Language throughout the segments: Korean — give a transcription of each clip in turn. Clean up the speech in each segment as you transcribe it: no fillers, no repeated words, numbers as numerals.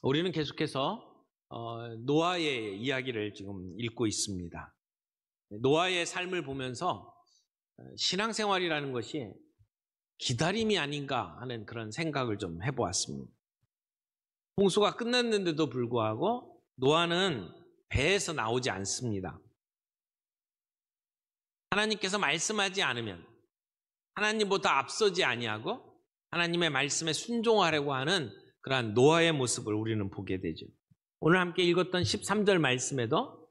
우리는 계속해서 노아의 이야기를 지금 읽고 있습니다. 노아의 삶을 보면서 신앙생활이라는 것이 기다림이 아닌가 하는 그런 생각을 좀 해보았습니다. 홍수가 끝났는데도 불구하고 노아는 배에서 나오지 않습니다. 하나님께서 말씀하지 않으면 하나님보다 앞서지 아니하고 하나님의 말씀에 순종하려고 하는 그러한 노아의 모습을 우리는 보게 되죠. 오늘 함께 읽었던 13절 말씀에도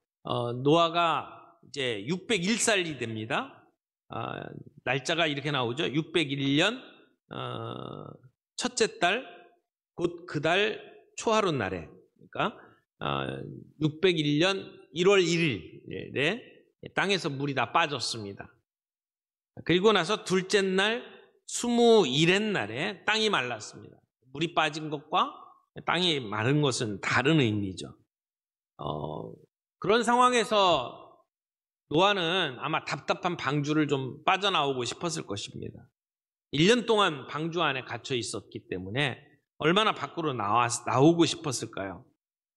노아가 이제 601살이 됩니다. 날짜가 이렇게 나오죠. 601년 첫째 달 곧 그 달 초하룻 날에, 그러니까 601년 1월 1일에 땅에서 물이 다 빠졌습니다. 그리고 나서 둘째 날 21의 날에 땅이 말랐습니다. 물이 빠진 것과 땅이 마른 것은 다른 의미죠. 그런 상황에서 노아는 아마 답답한 방주를 좀 빠져나오고 싶었을 것입니다. 1년 동안 방주 안에 갇혀 있었기 때문에 얼마나 밖으로 나오고 싶었을까요?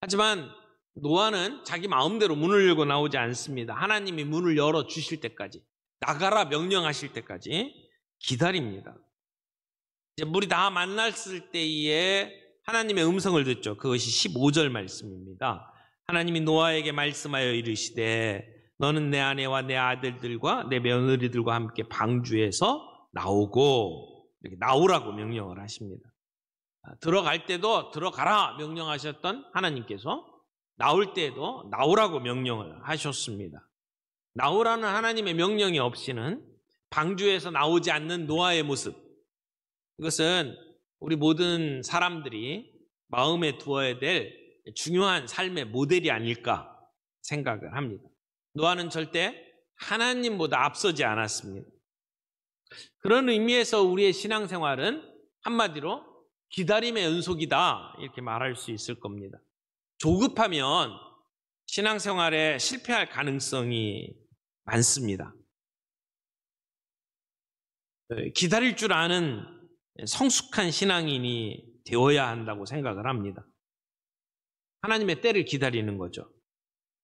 하지만 노아는 자기 마음대로 문을 열고 나오지 않습니다. 하나님이 문을 열어주실 때까지, 나가라 명령하실 때까지 기다립니다. 이제 물이 다 만났을 때에 하나님의 음성을 듣죠. 그것이 15절 말씀입니다. 하나님이 노아에게 말씀하여 이르시되 너는 내 아내와 내 아들들과 내 며느리들과 함께 방주에서 나오고, 이렇게 나오라고 명령을 하십니다. 들어갈 때도 들어가라 명령하셨던 하나님께서 나올 때에도 나오라고 명령을 하셨습니다. 나오라는 하나님의 명령이 없이는 방주에서 나오지 않는 노아의 모습, 이것은 우리 모든 사람들이 마음에 두어야 될 중요한 삶의 모델이 아닐까 생각을 합니다. 노아는 절대 하나님보다 앞서지 않았습니다. 그런 의미에서 우리의 신앙생활은 한마디로 기다림의 연속이다, 이렇게 말할 수 있을 겁니다. 조급하면 신앙생활에 실패할 가능성이 많습니다. 기다릴 줄 아는 성숙한 신앙인이 되어야 한다고 생각을 합니다. 하나님의 때를 기다리는 거죠.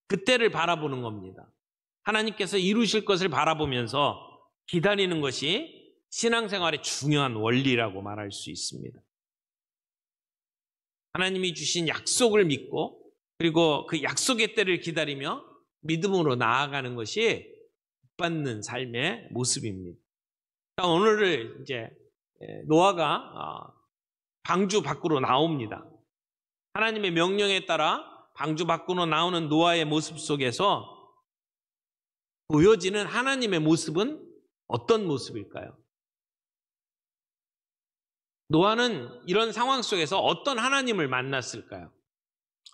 그 때를 바라보는 겁니다. 하나님께서 이루실 것을 바라보면서 기다리는 것이 신앙생활의 중요한 원리라고 말할 수 있습니다. 하나님이 주신 약속을 믿고 그리고 그 약속의 때를 기다리며 믿음으로 나아가는 것이 받는 삶의 모습입니다. 오늘을 이제 노아가 방주 밖으로 나옵니다. 하나님의 명령에 따라 방주 밖으로 나오는 노아의 모습 속에서 보여지는 하나님의 모습은 어떤 모습일까요? 노아는 이런 상황 속에서 어떤 하나님을 만났을까요?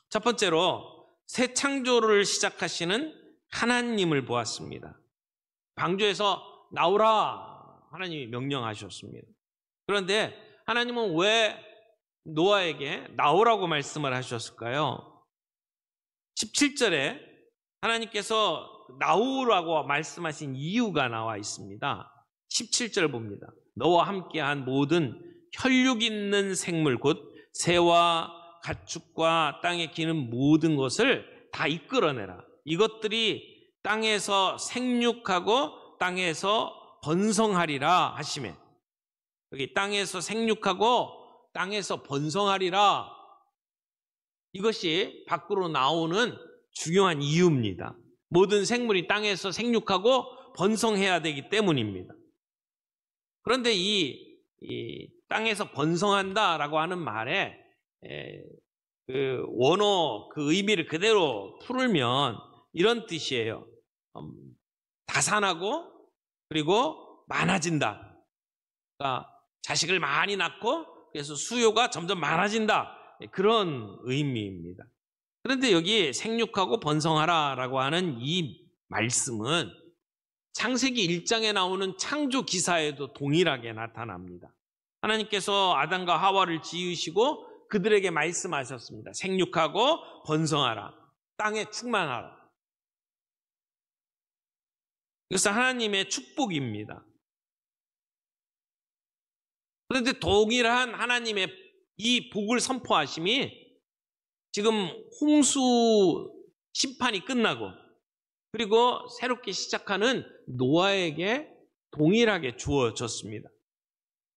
첫 번째로 새 창조를 시작하시는 하나님을 보았습니다. 방주에서 나오라 하나님이 명령하셨습니다. 그런데 하나님은 왜 노아에게 나오라고 말씀을 하셨을까요? 17절에 하나님께서 나오라고 말씀하신 이유가 나와 있습니다. 17절 봅니다. 너와 함께한 모든 혈육 있는 생물 곧 새와 가축과 땅에 기는 모든 것을 다 이끌어내라. 이것들이 땅에서 생육하고 땅에서 번성하리라 하시매, 여기 땅에서 생육하고 땅에서 번성하리라, 이것이 밖으로 나오는 중요한 이유입니다. 모든 생물이 땅에서 생육하고 번성해야 되기 때문입니다. 그런데 이 땅에서 번성한다라고 하는 말에 그 원어 그 의미를 그대로 풀면 이런 뜻이에요. 다산하고 그리고 많아진다. 그러니까 자식을 많이 낳고 그래서 수요가 점점 많아진다, 그런 의미입니다. 그런데 여기 생육하고 번성하라라고 하는 이 말씀은 창세기 1장에 나오는 창조 기사에도 동일하게 나타납니다. 하나님께서 아담과 하와를 지으시고 그들에게 말씀하셨습니다. 생육하고 번성하라, 땅에 충만하라. 이것은 하나님의 축복입니다. 그런데 동일한 하나님의 이 복을 선포하심이 지금 홍수 심판이 끝나고 그리고 새롭게 시작하는 노아에게 동일하게 주어졌습니다.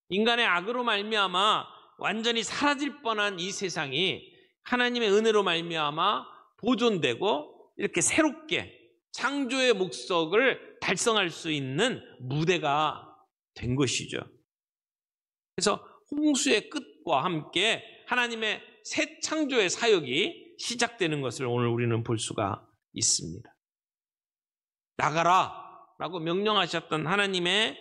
인간의 악으로 말미암아 완전히 사라질 뻔한 이 세상이 하나님의 은혜로 말미암아 보존되고 이렇게 새롭게 창조의 목적을 달성할 수 있는 무대가 된 것이죠. 그래서 홍수의 끝과 함께 하나님의 새 창조의 사역이 시작되는 것을 오늘 우리는 볼 수가 있습니다. 나가라 라고 명령하셨던 하나님의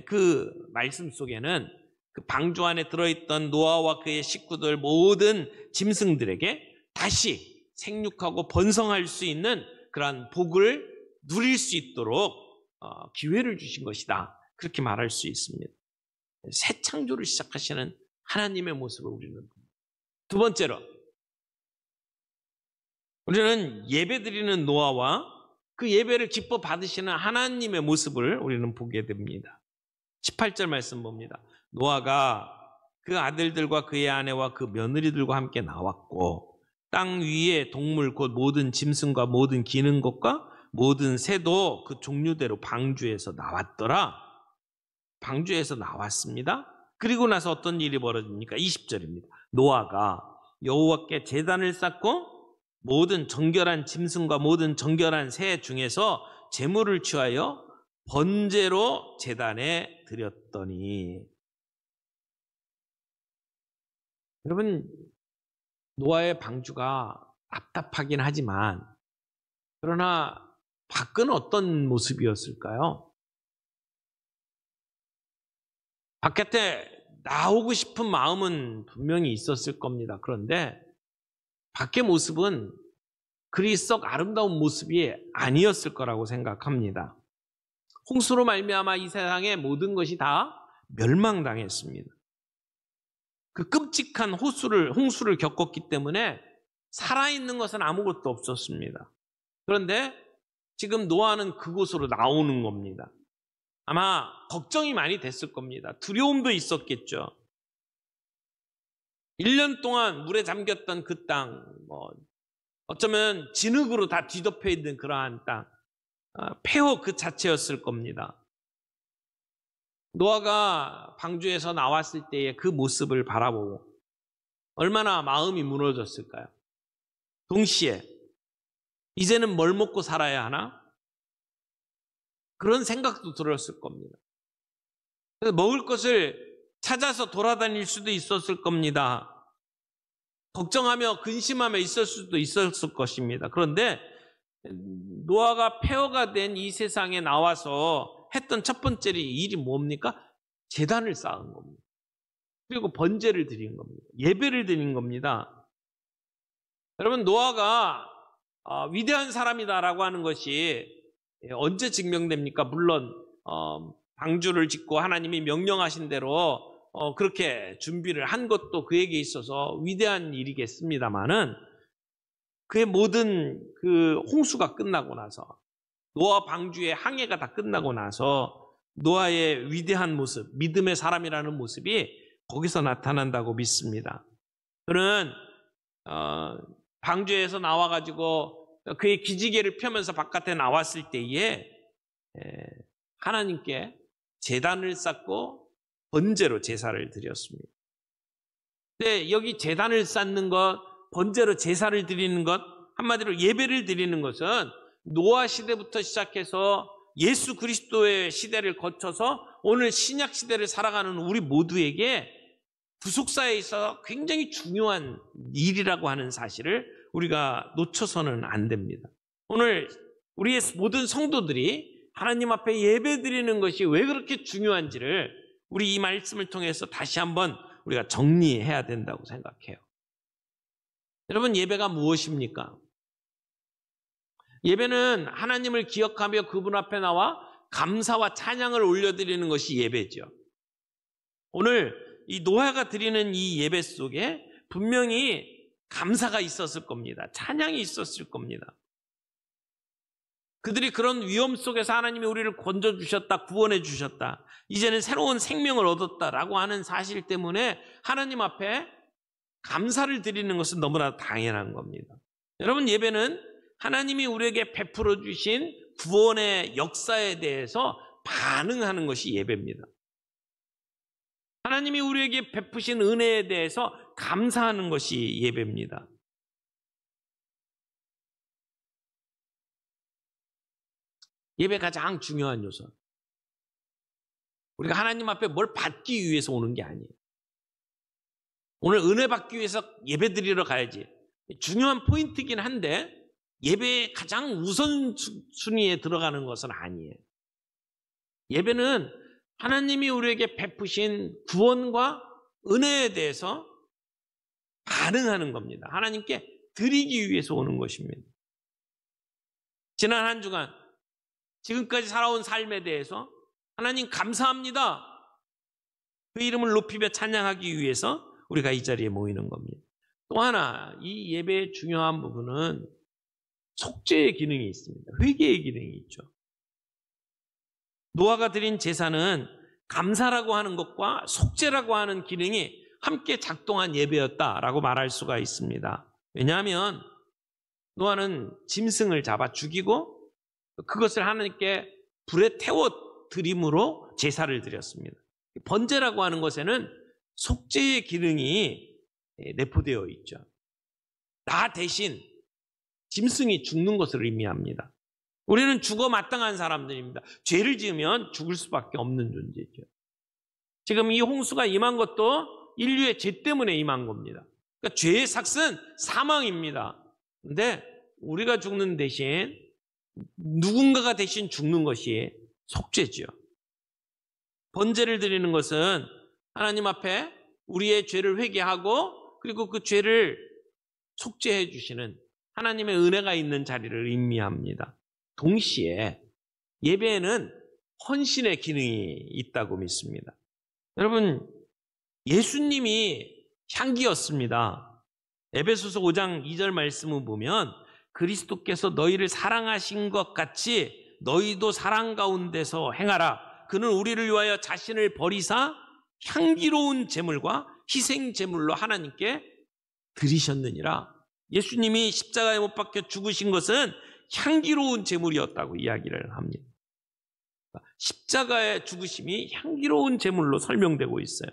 그 말씀 속에는 그 방주 안에 들어있던 노아와 그의 식구들 모든 짐승들에게 다시 생육하고 번성할 수 있는 그러한 복을 누릴 수 있도록 기회를 주신 것이다. 그렇게 말할 수 있습니다. 새 창조를 시작하시는 하나님의 모습을 우리는 봅니다. 두 번째로 우리는 예배드리는 노아와 그 예배를 기뻐 받으시는 하나님의 모습을 우리는 보게 됩니다. 18절 말씀 봅니다. 노아가 그 아들들과 그의 아내와 그 며느리들과 함께 나왔고 땅 위의 동물 곧 모든 짐승과 모든 기는 것과 모든 새도 그 종류대로 방주에서 나왔더라. 방주에서 나왔습니다. 그리고 나서 어떤 일이 벌어집니까? 20절입니다. 노아가 여호와께 제단을 쌓고 모든 정결한 짐승과 모든 정결한 새 중에서 제물을 취하여 번제로 제단에 드렸더니. 여러분, 노아의 방주가 답답하긴 하지만 그러나 밖은 어떤 모습이었을까요? 바깥에 나오고 싶은 마음은 분명히 있었을 겁니다. 그런데 밖의 모습은 그리 썩 아름다운 모습이 아니었을 거라고 생각합니다. 홍수로 말미암아 이 세상의 모든 것이 다 멸망당했습니다. 그 끔찍한 홍수를 겪었기 때문에 살아있는 것은 아무것도 없었습니다. 그런데 지금 노아는 그곳으로 나오는 겁니다. 아마 걱정이 많이 됐을 겁니다. 두려움도 있었겠죠. 1년 동안 물에 잠겼던 그 땅, 어쩌면 진흙으로 다 뒤덮여 있는 그러한 땅, 폐허 그 자체였을 겁니다. 노아가 방주에서 나왔을 때의 그 모습을 바라보고 얼마나 마음이 무너졌을까요? 동시에 이제는 뭘 먹고 살아야 하나? 그런 생각도 들었을 겁니다. 그래서 먹을 것을 찾아서 돌아다닐 수도 있었을 겁니다. 걱정하며 근심하며 있을 수도 있었을 것입니다. 그런데 노아가 폐허가 된 이 세상에 나와서 했던 첫 번째 일이 뭡니까? 제단을 쌓은 겁니다. 그리고 번제를 드린 겁니다. 예배를 드린 겁니다. 여러분, 노아가 위대한 사람이다라고 하는 것이 언제 증명됩니까? 물론 방주를 짓고 하나님이 명령하신 대로 그렇게 준비를 한 것도 그에게 있어서 위대한 일이겠습니다만은 그의 모든 그 홍수가 끝나고 나서 노아 방주의 항해가 다 끝나고 나서 노아의 위대한 모습, 믿음의 사람이라는 모습이 거기서 나타난다고 믿습니다. 그는 방주에서 나와가지고 그의 기지개를 펴면서 바깥에 나왔을 때에 하나님께 제단을 쌓고 번제로 제사를 드렸습니다. 근데 여기 제단을 쌓는 것, 번제로 제사를 드리는 것, 한마디로 예배를 드리는 것은 노아 시대부터 시작해서 예수 그리스도의 시대를 거쳐서 오늘 신약 시대를 살아가는 우리 모두에게 구속사에 있어서 굉장히 중요한 일이라고 하는 사실을 우리가 놓쳐서는 안 됩니다. 오늘 우리의 모든 성도들이 하나님 앞에 예배 드리는 것이 왜 그렇게 중요한지를 우리 이 말씀을 통해서 다시 한번 우리가 정리해야 된다고 생각해요. 여러분, 예배가 무엇입니까? 예배는 하나님을 기억하며 그분 앞에 나와 감사와 찬양을 올려드리는 것이 예배죠. 오늘 이 노아가 드리는 이 예배 속에 분명히 감사가 있었을 겁니다. 찬양이 있었을 겁니다. 그들이 그런 위험 속에서 하나님이 우리를 건져주셨다, 구원해 주셨다, 이제는 새로운 생명을 얻었다라고 하는 사실 때문에 하나님 앞에 감사를 드리는 것은 너무나 당연한 겁니다. 여러분, 예배는 하나님이 우리에게 베풀어 주신 구원의 역사에 대해서 반응하는 것이 예배입니다. 하나님이 우리에게 베푸신 은혜에 대해서 감사하는 것이 예배입니다. 예배 가장 중요한 요소. 우리가 하나님 앞에 뭘 받기 위해서 오는 게 아니에요. 오늘 은혜 받기 위해서 예배 드리러 가야지. 중요한 포인트이긴 한데 예배의 가장 우선순위에 들어가는 것은 아니에요. 예배는 하나님이 우리에게 베푸신 구원과 은혜에 대해서 반응하는 겁니다. 하나님께 드리기 위해서 오는 것입니다. 지난 한 주간 지금까지 살아온 삶에 대해서 하나님 감사합니다. 그 이름을 높이며 찬양하기 위해서 우리가 이 자리에 모이는 겁니다. 또 하나, 이 예배의 중요한 부분은 속죄의 기능이 있습니다. 회개의 기능이 있죠. 노아가 드린 제사는 감사라고 하는 것과 속죄라고 하는 기능이 함께 작동한 예배였다라고 말할 수가 있습니다. 왜냐하면 노아는 짐승을 잡아 죽이고 그것을 하나님께 불에 태워 드림으로 제사를 드렸습니다. 번제라고 하는 것에는 속죄의 기능이 내포되어 있죠. 나 대신 짐승이 죽는 것을 의미합니다. 우리는 죽어 마땅한 사람들입니다. 죄를 지으면 죽을 수밖에 없는 존재죠. 지금 이 홍수가 임한 것도 인류의 죄 때문에 임한 겁니다. 그러니까 죄의 삭은 사망입니다. 그런데 우리가 죽는 대신 누군가가 대신 죽는 것이 속죄죠. 번제를 드리는 것은 하나님 앞에 우리의 죄를 회개하고 그리고 그 죄를 속죄해 주시는 하나님의 은혜가 있는 자리를 의미합니다. 동시에 예배에는 헌신의 기능이 있다고 믿습니다. 여러분, 예수님이 향기였습니다. 에베소서 5장 2절 말씀을 보면 그리스도께서 너희를 사랑하신 것 같이 너희도 사랑 가운데서 행하라. 그는 우리를 위하여 자신을 버리사 향기로운 제물과 희생 제물로 하나님께 드리셨느니라. 예수님이 십자가에 못 박혀 죽으신 것은 향기로운 제물이었다고 이야기를 합니다. 십자가의 죽으심이 향기로운 제물로 설명되고 있어요.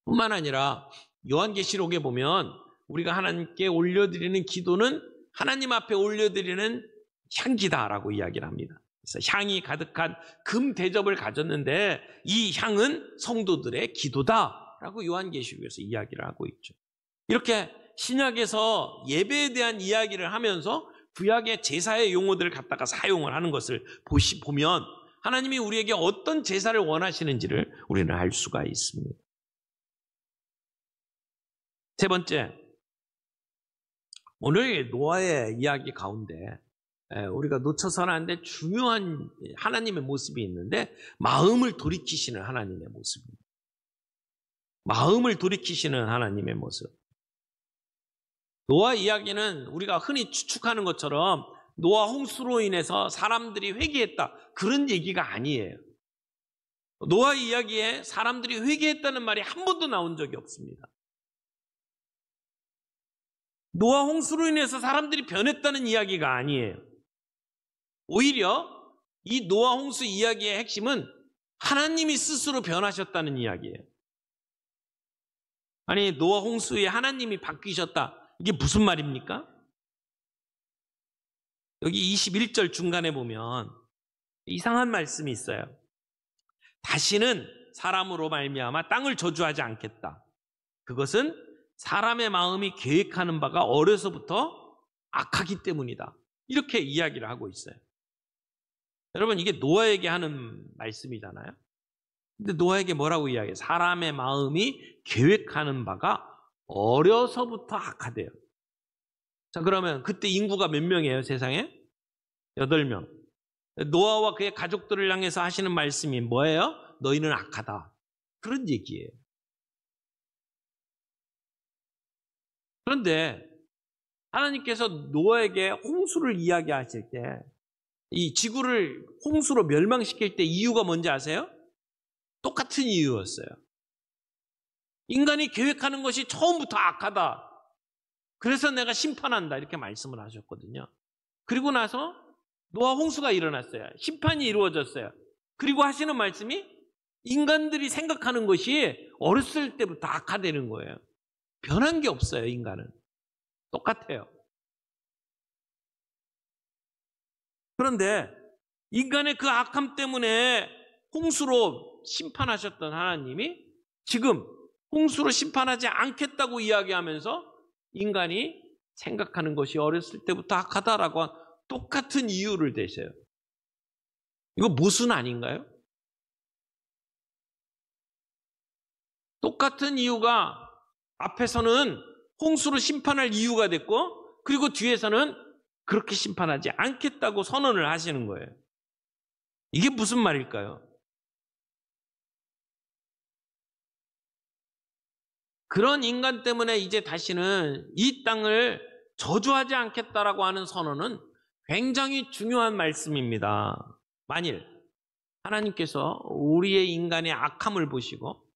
뿐만 아니라 요한계시록에 보면 우리가 하나님께 올려드리는 기도는 하나님 앞에 올려드리는 향기다라고 이야기를 합니다. 그래서 향이 가득한 금 대접을 가졌는데 이 향은 성도들의 기도다라고 요한계시록에서 이야기를 하고 있죠. 이렇게 신약에서 예배에 대한 이야기를 하면서 구약의 제사의 용어들을 갖다가 사용을 하는 것을 보면 하나님이 우리에게 어떤 제사를 원하시는지를 우리는 알 수가 있습니다. 세 번째, 오늘 노아의 이야기 가운데 우리가 놓쳐서는 안 될 중요한 하나님의 모습이 있는데 마음을 돌이키시는 하나님의 모습입니다. 마음을 돌이키시는 하나님의 모습. 노아 이야기는 우리가 흔히 추측하는 것처럼 노아 홍수로 인해서 사람들이 회개했다, 그런 얘기가 아니에요. 노아 이야기에 사람들이 회개했다는 말이 한 번도 나온 적이 없습니다. 노아 홍수로 인해서 사람들이 변했다는 이야기가 아니에요. 오히려 이 노아 홍수 이야기의 핵심은 하나님이 스스로 변하셨다는 이야기예요. 아니, 노아 홍수에 하나님이 바뀌셨다. 이게 무슨 말입니까? 여기 21절 중간에 보면 이상한 말씀이 있어요. 다시는 사람으로 말미암아 땅을 저주하지 않겠다. 그것은 사람의 마음이 계획하는 바가 어려서부터 악하기 때문이다. 이렇게 이야기를 하고 있어요. 여러분, 이게 노아에게 하는 말씀이잖아요. 근데 노아에게 뭐라고 이야기해요? 사람의 마음이 계획하는 바가 어려서부터 악하대요. 자, 그러면 그때 인구가 몇 명이에요, 세상에? 8명. 노아와 그의 가족들을 향해서 하시는 말씀이 뭐예요? 너희는 악하다. 그런 얘기예요. 그런데 하나님께서 노아에게 홍수를 이야기하실 때, 이 지구를 홍수로 멸망시킬 때 이유가 뭔지 아세요? 똑같은 이유였어요. 인간이 계획하는 것이 처음부터 악하다. 그래서 내가 심판한다. 이렇게 말씀을 하셨거든요. 그리고 나서 노아 홍수가 일어났어요. 심판이 이루어졌어요. 그리고 하시는 말씀이 인간들이 생각하는 것이 어렸을 때부터 악화되는 거예요. 변한 게 없어요, 인간은. 똑같아요. 그런데 인간의 그 악함 때문에 홍수로 심판하셨던 하나님이 지금 홍수로 심판하지 않겠다고 이야기하면서 인간이 생각하는 것이 어렸을 때부터 악하다라고 똑같은 이유를 대세요. 이거 모순 아닌가요? 똑같은 이유가 앞에서는 홍수로 심판할 이유가 됐고 그리고 뒤에서는 그렇게 심판하지 않겠다고 선언을 하시는 거예요. 이게 무슨 말일까요? 그런 인간 때문에 이제 다시는 이 땅을 저주하지 않겠다라고 하는 선언은 굉장히 중요한 말씀입니다. 만일 하나님께서 우리의 인간의 악함을 보시고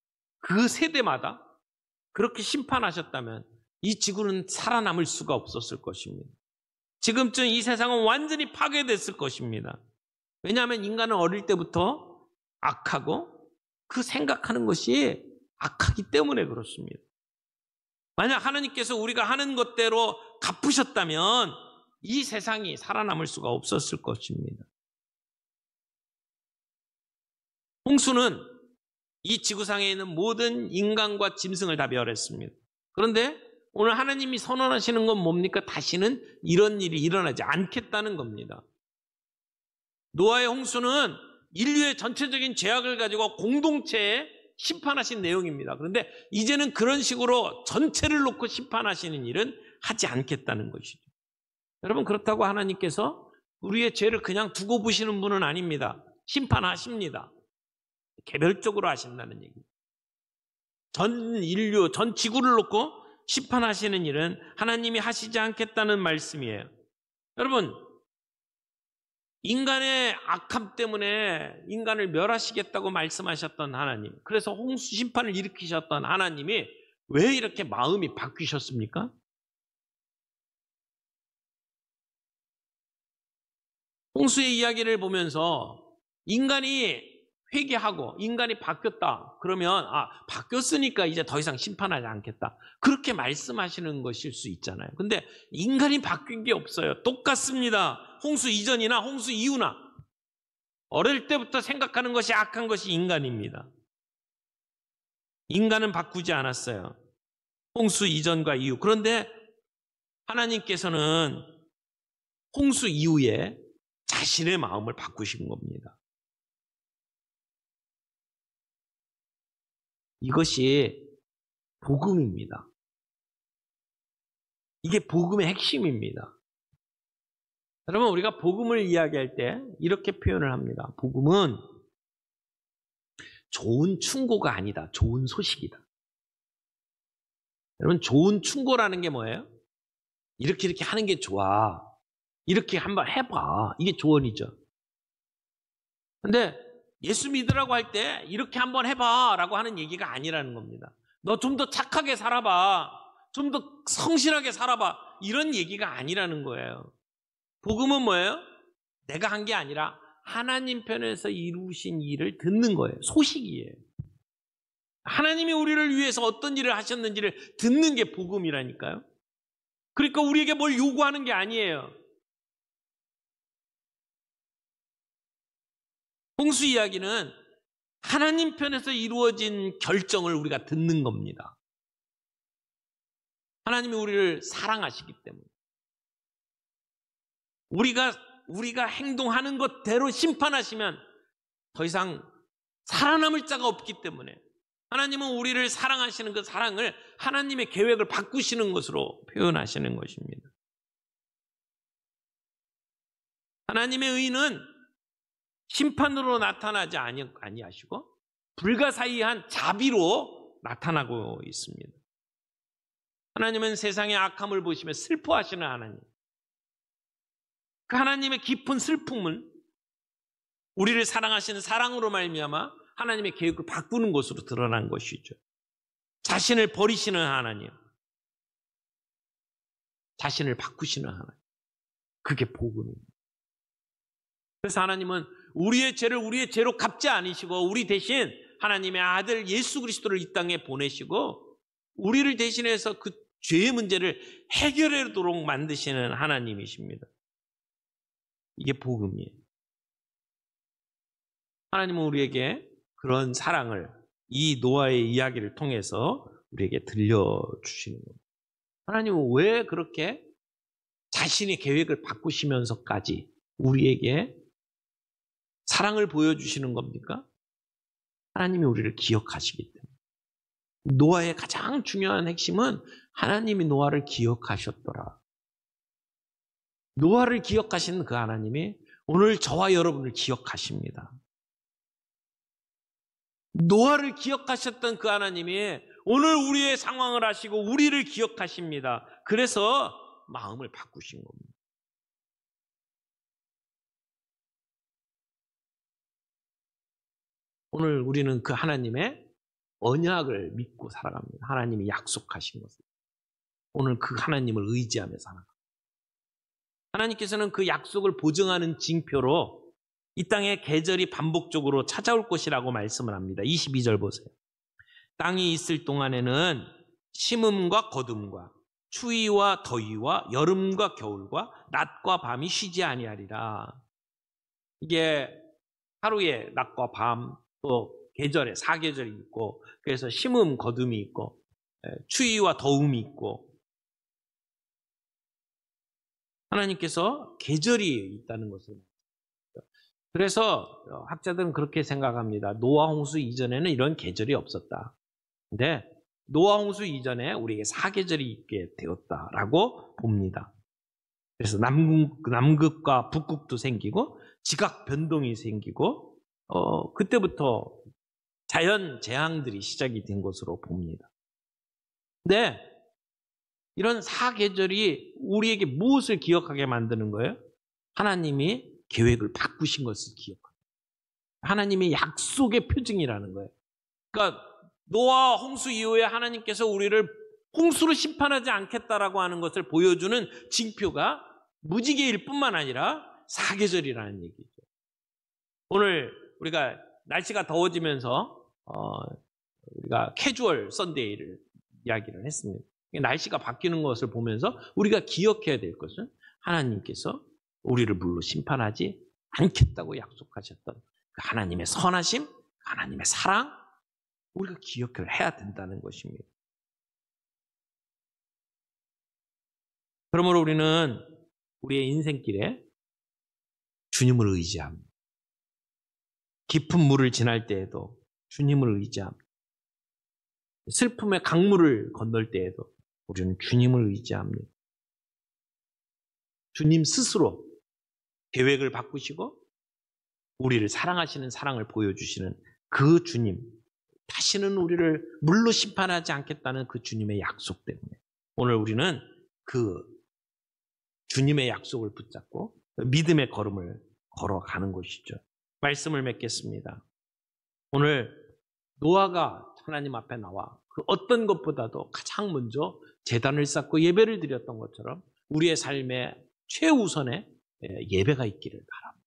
그 세대마다 그렇게 심판하셨다면 이 지구는 살아남을 수가 없었을 것입니다. 지금쯤 이 세상은 완전히 파괴됐을 것입니다. 왜냐하면 인간은 어릴 때부터 악하고 그 생각하는 것이 악하기 때문에 그렇습니다. 만약 하나님께서 우리가 하는 것대로 갚으셨다면 이 세상이 살아남을 수가 없었을 것입니다. 홍수는 이 지구상에 있는 모든 인간과 짐승을 다 멸했습니다. 그런데 오늘 하나님이 선언하시는 건 뭡니까? 다시는 이런 일이 일어나지 않겠다는 겁니다. 노아의 홍수는 인류의 전체적인 죄악을 가지고 공동체에 심판하신 내용입니다. 그런데 이제는 그런 식으로 전체를 놓고 심판하시는 일은 하지 않겠다는 것이죠. 여러분, 그렇다고 하나님께서 우리의 죄를 그냥 두고 보시는 분은 아닙니다. 심판하십니다. 개별적으로 하신다는 얘기입니다. 전 인류, 전 지구를 놓고 심판하시는 일은 하나님이 하시지 않겠다는 말씀이에요. 여러분, 인간의 악함 때문에 인간을 멸하시겠다고 말씀하셨던 하나님, 그래서 홍수 심판을 일으키셨던 하나님이 왜 이렇게 마음이 바뀌셨습니까? 홍수의 이야기를 보면서 인간이 회개하고 인간이 바뀌었다. 그러면 바뀌었으니까 이제 더 이상 심판하지 않겠다. 그렇게 말씀하시는 것일 수 있잖아요. 근데 인간이 바뀐 게 없어요. 똑같습니다. 홍수 이전이나 홍수 이후나 어릴 때부터 생각하는 것이 악한 것이 인간입니다. 인간은 바꾸지 않았어요. 홍수 이전과 이후. 그런데 하나님께서는 홍수 이후에 자신의 마음을 바꾸신 겁니다. 이것이 복음입니다. 이게 복음의 핵심입니다. 여러분, 우리가 복음을 이야기할 때 이렇게 표현을 합니다. 복음은 좋은 충고가 아니다. 좋은 소식이다. 여러분, 좋은 충고라는 게 뭐예요? 이렇게 하는 게 좋아. 이렇게 한번 해봐. 이게 조언이죠. 근데 예수 믿으라고 할 때 이렇게 한번 해봐 라고 하는 얘기가 아니라는 겁니다. 너 좀 더 착하게 살아봐. 좀 더 성실하게 살아봐. 이런 얘기가 아니라는 거예요. 복음은 뭐예요? 내가 한 게 아니라 하나님 편에서 이루신 일을 듣는 거예요. 소식이에요. 하나님이 우리를 위해서 어떤 일을 하셨는지를 듣는 게 복음이라니까요. 그러니까 우리에게 뭘 요구하는 게 아니에요. 홍수 이야기는 하나님 편에서 이루어진 결정을 우리가 듣는 겁니다. 하나님이 우리를 사랑하시기 때문에. 우리가 행동하는 것대로 심판하시면 더 이상 살아남을 자가 없기 때문에 하나님은 우리를 사랑하시는 그 사랑을 하나님의 계획을 바꾸시는 것으로 표현하시는 것입니다. 하나님의 의는 심판으로 나타나지 아니하시고 불가사의한 자비로 나타나고 있습니다. 하나님은 세상의 악함을 보시며 슬퍼하시는 하나님. 그 하나님의 깊은 슬픔은 우리를 사랑하시는 사랑으로 말미암아 하나님의 계획을 바꾸는 것으로 드러난 것이죠. 자신을 버리시는 하나님, 자신을 바꾸시는 하나님, 그게 복음입니다. 그래서 하나님은 우리의 죄를 우리의 죄로 갚지 않으시고 우리 대신 하나님의 아들 예수 그리스도를 이 땅에 보내시고 우리를 대신해서 그 죄의 문제를 해결하도록 만드시는 하나님이십니다. 이게 복음이에요. 하나님은 우리에게 그런 사랑을 이 노아의 이야기를 통해서 우리에게 들려주시는 겁니다. 하나님은 왜 그렇게 자신의 계획을 바꾸시면서까지 우리에게 사랑을 보여주시는 겁니까? 하나님이 우리를 기억하시기 때문에. 노아의 가장 중요한 핵심은 하나님이 노아를 기억하셨더라. 노아를 기억하시는 그 하나님이 오늘 저와 여러분을 기억하십니다. 노아를 기억하셨던 그 하나님이 오늘 우리의 상황을 아시고 우리를 기억하십니다. 그래서 마음을 바꾸신 겁니다. 오늘 우리는 그 하나님의 언약을 믿고 살아갑니다. 하나님이 약속하신 것을. 오늘 그 하나님을 의지하며 살아갑니다. 하나님께서는 그 약속을 보증하는 징표로 이 땅에 계절이 반복적으로 찾아올 것이라고 말씀을 합니다. 22절 보세요. 땅이 있을 동안에는 심음과 거둠과 추위와 더위와 여름과 겨울과 낮과 밤이 쉬지 아니하리라. 이게 하루에 낮과 밤, 또 계절에 사계절이 있고, 그래서 심음, 거둠이 있고, 추위와 더움이 있고, 하나님께서 계절이 있다는 것을. 그래서 학자들은 그렇게 생각합니다. 노아 홍수 이전에는 이런 계절이 없었다. 근데 노아 홍수 이전에 우리에게 사계절이 있게 되었다라고 봅니다. 그래서 남극과 북극도 생기고 지각 변동이 생기고 그때부터 자연 재앙들이 시작이 된 것으로 봅니다. 근데 이런 사계절이 우리에게 무엇을 기억하게 만드는 거예요? 하나님이 계획을 바꾸신 것을 기억합니다. 하나님의 약속의 표징이라는 거예요. 그러니까 노아 홍수 이후에 하나님께서 우리를 홍수로 심판하지 않겠다라고 하는 것을 보여주는 징표가 무지개일 뿐만 아니라 사계절이라는 얘기죠. 오늘 우리가 날씨가 더워지면서 우리가 캐주얼 선데이를 이야기를 했습니다. 날씨가 바뀌는 것을 보면서 우리가 기억해야 될 것은 하나님께서 우리를 물로 심판하지 않겠다고 약속하셨던 그 하나님의 선하심, 하나님의 사랑, 우리가 기억을 해야 된다는 것입니다. 그러므로 우리는 우리의 인생길에 주님을 의지합니다. 깊은 물을 지날 때에도 주님을 의지합니다. 슬픔의 강물을 건널 때에도 우리는 주님을 의지합니다. 주님 스스로 계획을 바꾸시고 우리를 사랑하시는 사랑을 보여주시는 그 주님, 다시는 우리를 물로 심판하지 않겠다는 그 주님의 약속 때문에 오늘 우리는 그 주님의 약속을 붙잡고 믿음의 걸음을 걸어가는 것이죠. 말씀을 맺겠습니다. 오늘 노아가 하나님 앞에 나와 그 어떤 것보다도 가장 먼저 제단을 쌓고 예배를 드렸던 것처럼 우리의 삶의 최우선의 예배가 있기를 바랍니다.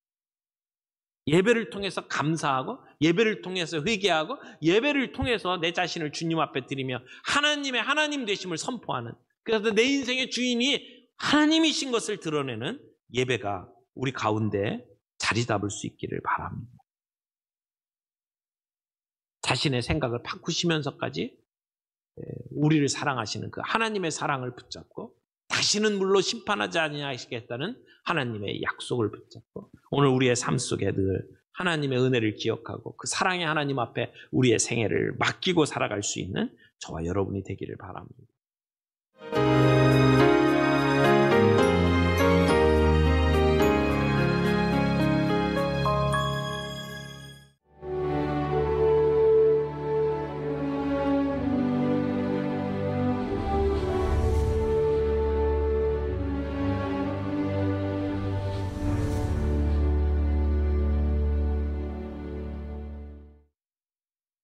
예배를 통해서 감사하고 예배를 통해서 회개하고 예배를 통해서 내 자신을 주님 앞에 드리며 하나님의 하나님 되심을 선포하는, 그래서 내 인생의 주인이 하나님이신 것을 드러내는 예배가 우리 가운데 자리 잡을 수 있기를 바랍니다. 자신의 생각을 바꾸시면서까지 우리를 사랑하시는 그 하나님의 사랑을 붙잡고 다시는 물로 심판하지 아니하시겠다는 하나님의 약속을 붙잡고 오늘 우리의 삶 속에 늘 하나님의 은혜를 기억하고 그 사랑의 하나님 앞에 우리의 생애를 맡기고 살아갈 수 있는 저와 여러분이 되기를 바랍니다.